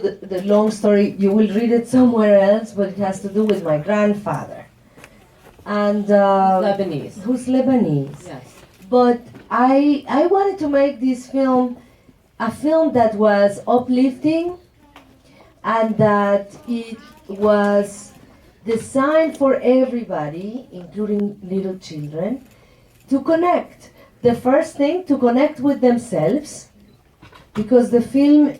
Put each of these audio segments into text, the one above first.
The long story, you will read it somewhere else, but it has to do with my grandfather. And Lebanese. who's Lebanese. Yes. But I wanted to make this film a film that was uplifting and that it was designed for everybody, including little children, to connect. The first thing, to connect with themselves, because the film,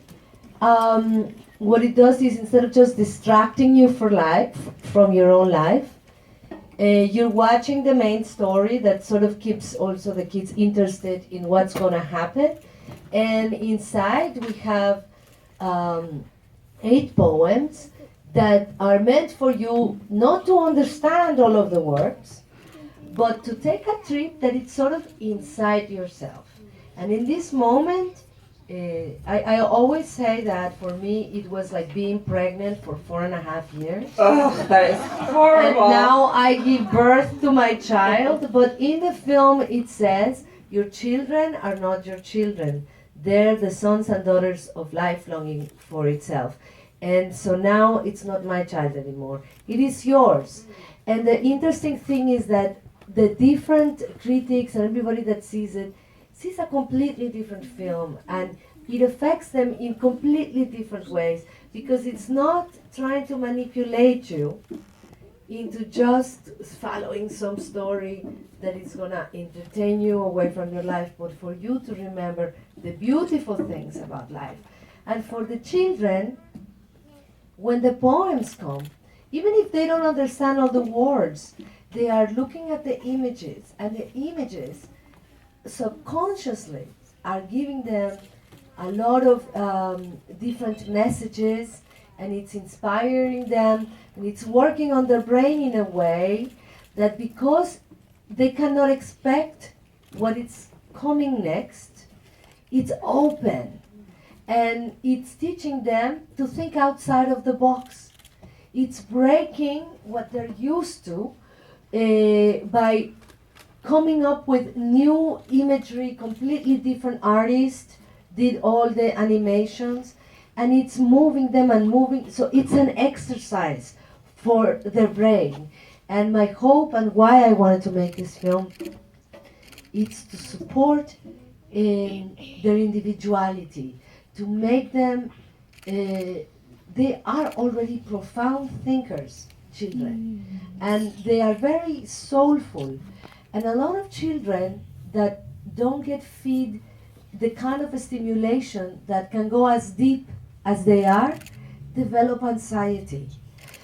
what it does is, instead of just distracting you from your own life, you're watching the main story that sort of keeps also the kids interested in what's going to happen. And inside we have 8 poems that are meant for you not to understand all of the words, but to take a trip that it's sort of inside yourself. And in this moment, I always say that for me it was like being pregnant for 4.5 years. Oh, that is And horrible. now I give birth to my child, but in the film it says, your children are not your children. They're the sons and daughters of life longing for itself. And so now it's not my child anymore. It is yours. And the interesting thing is that the different critics and everybody that sees it sees a completely different film, and it affects them in completely different ways, because it's not trying to manipulate you into just following some story that is going to entertain you away from your life, but for you to remember the beautiful things about life. And for the children, when the poems come, even if they don't understand all the words, they are looking at the images, and the images subconsciously are giving them a lot of different messages, and it's inspiring them, and it's working on their brain in a way that, because they cannot expect what is coming next, it's open, and it's teaching them to think outside of the box. It's breaking what they're used to by coming up with new imagery. Completely different artists did all the animations, and it's moving them and moving. So it's an exercise for their brain. And my hope, and why I wanted to make this film, is to support their individuality, to make them, they are already profound thinkers, children, and they are very soulful. And a lot of children that don't get fed the kind of a stimulation that can go as deep as they are, develop anxiety.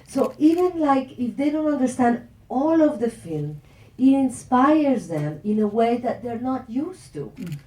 So even like if they don't understand all of the film, it inspires them in a way that they're not used to.